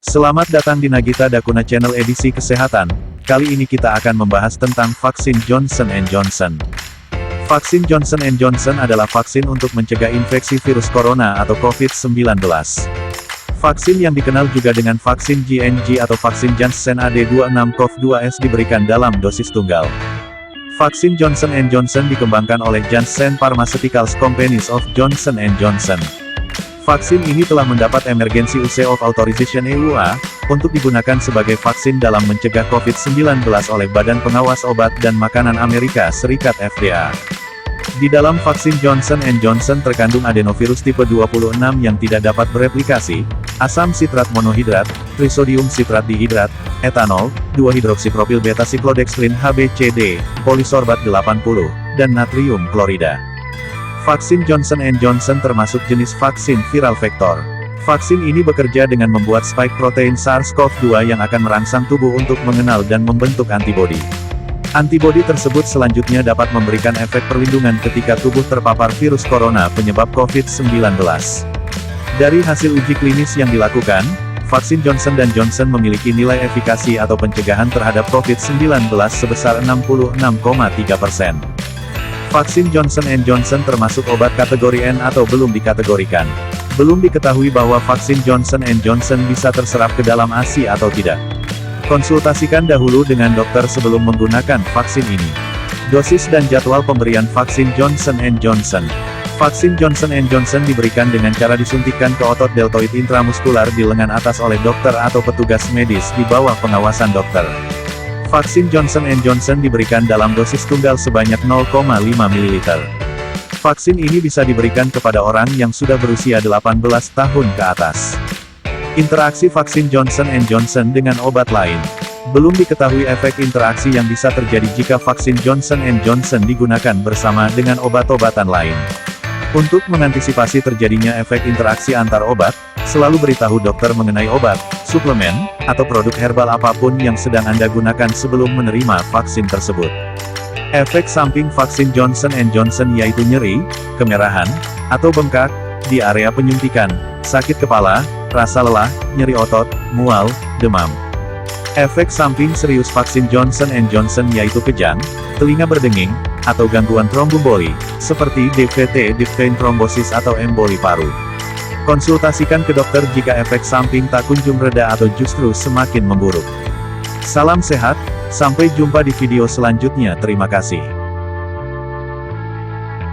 Selamat datang di Nagita Dakuna Channel edisi kesehatan. Kali ini kita akan membahas tentang vaksin Johnson & Johnson. Vaksin Johnson & Johnson adalah vaksin untuk mencegah infeksi virus corona atau COVID-19. Vaksin yang dikenal juga dengan vaksin JNJ atau vaksin Janssen AD26-CoV-2S diberikan dalam dosis tunggal. Vaksin Johnson & Johnson dikembangkan oleh Janssen Pharmaceuticals Company of Johnson & Johnson. Vaksin ini telah mendapat Emergency Use of Authorization EUA, untuk digunakan sebagai vaksin dalam mencegah COVID-19 oleh Badan Pengawas Obat dan Makanan Amerika Serikat FDA. Di dalam vaksin Johnson & Johnson terkandung adenovirus tipe 26 yang tidak dapat bereplikasi, asam sitrat monohidrat, trisodium sitrat dihidrat, etanol, 2-hidroksipropil beta-siklodextrin HBCD, polisorbat 80, dan natrium klorida. Vaksin Johnson & Johnson termasuk jenis vaksin viral vektor. Vaksin ini bekerja dengan membuat spike protein SARS-CoV-2 yang akan merangsang tubuh untuk mengenal dan membentuk antibodi. Antibodi tersebut selanjutnya dapat memberikan efek perlindungan ketika tubuh terpapar virus corona penyebab COVID-19. Dari hasil uji klinis yang dilakukan, vaksin Johnson & Johnson memiliki nilai efikasi atau pencegahan terhadap COVID-19 sebesar 66,3%. Vaksin Johnson & Johnson termasuk obat kategori N atau belum dikategorikan. Belum diketahui bahwa vaksin Johnson & Johnson bisa terserap ke dalam ASI atau tidak. Konsultasikan dahulu dengan dokter sebelum menggunakan vaksin ini. Dosis dan jadwal pemberian vaksin Johnson & Johnson. Vaksin Johnson & Johnson diberikan dengan cara disuntikkan ke otot deltoid intramuskular di lengan atas oleh dokter atau petugas medis di bawah pengawasan dokter. Vaksin Johnson & Johnson diberikan dalam dosis tunggal sebanyak 0,5 ml. Vaksin ini bisa diberikan kepada orang yang sudah berusia 18 tahun ke atas. Interaksi vaksin Johnson & Johnson dengan obat lain. Belum diketahui efek interaksi yang bisa terjadi jika vaksin Johnson & Johnson digunakan bersama dengan obat-obatan lain. Untuk mengantisipasi terjadinya efek interaksi antar obat, selalu beritahu dokter mengenai obat, suplemen, atau produk herbal apapun yang sedang Anda gunakan sebelum menerima vaksin tersebut. Efek samping vaksin Johnson & Johnson yaitu nyeri, kemerahan, atau bengkak, di area penyuntikan, sakit kepala, rasa lelah, nyeri otot, mual, demam. Efek samping serius vaksin Johnson & Johnson yaitu kejang, telinga berdenging, atau gangguan tromboemboli, seperti DVT, deep vein thrombosis atau emboli paru. Konsultasikan ke dokter jika efek samping tak kunjung reda atau justru semakin memburuk. Salam sehat, sampai jumpa di video selanjutnya. Terima kasih.